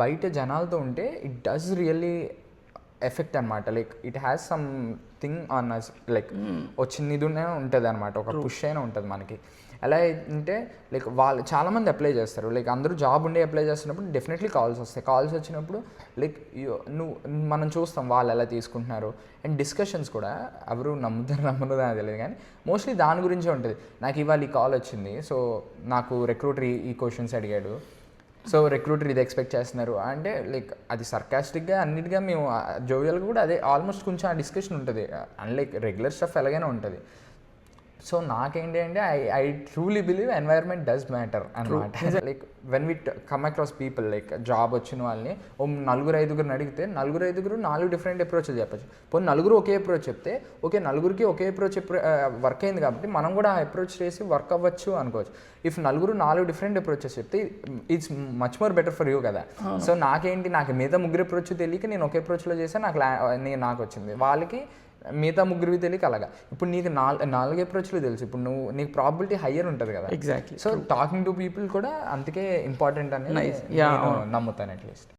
బయట జనాలతో ఉంటే ఇట్ డస్ రియల్లీ ఎఫెక్ట్ అనమాట. Like it has something on us, like చిన్న ఇది ఉంటుంది అనమాట, ఒక పుష్ అయినా ఉంటుంది మనకి. ఎలా అంటే లైక్ వాళ్ళు చాలామంది అప్లై చేస్తారు, లైక్ అందరూ జాబ్ ఉండి అప్లై చేస్తున్నప్పుడు డెఫినెట్లీ కాల్స్ వస్తాయి. కాల్స్ వచ్చినప్పుడు లైక్ మనం చూస్తాం వాళ్ళు ఎలా తీసుకుంటున్నారు. అండ్ డిస్కషన్స్ కూడా ఎవరు నమ్మరు అని తెలియదు, కానీ మోస్ట్లీ దాని గురించే ఉంటుంది. నాకు ఇవాళ ఈ కాల్ వచ్చింది, సో నాకు రిక్రూటర్ ఈ క్వశ్చన్స్ అడిగాడు, సో రిక్రూటర్ ఇది ఎక్స్పెక్ట్ చేస్తున్నారు అంటే లైక్ అది సర్కాస్టిక్గా అన్నిటిగా మేము జోవియల్గా కూడా అదే ఆల్మోస్ట్ కొంచెం ఆ డిస్కషన్ ఉంటుంది, అండ్ లైక్ రెగ్యులర్ స్టఫ్ ఎలాగైనా ఉంటుంది. సో నాకేంటి అంటే I truly believe environment does matter అనమాట. Like when we come across people, like job వచ్చిన వాళ్ళని నలుగురు ఐదుగురిని అడిగితే నలుగురు 4 డిఫరెంట్ అప్రోచ్లు చెప్పచ్చు. పోనీ నలుగురు ఒకే అప్రోచ్ చెప్తే ఓకే, నలుగురికి ఒకే అప్రోచ్ వర్క్ అయింది కాబట్టి మనం కూడా ఆ అప్రోచ్ చేసి వర్క్ అవ్వచ్చు అనుకోవచ్చు. ఇఫ్ నలుగురు 4 డిఫరెంట్ అప్రోచెస్ చెప్తే it's much more better for you కదా. సో నాకు మిగతా ముగ్గురు అప్రోచ్ తెలియక నేను ఒకే అప్రోచ్లో చేస్తే నాకు వచ్చింది, వాళ్ళకి మిగతా ముగ్గురివి తెలియక అలాగా. ఇప్పుడు నీకు 4 అప్రోచ్లు తెలుసు, ఇప్పుడు నీకు ప్రాబిలిటీ హయ్యర్ ఉంటుంది కదా. Exactly. So talking to people కూడా అందుకే ఇంపార్టెంట్ అని నమ్ముతాను అట్లీస్ట్.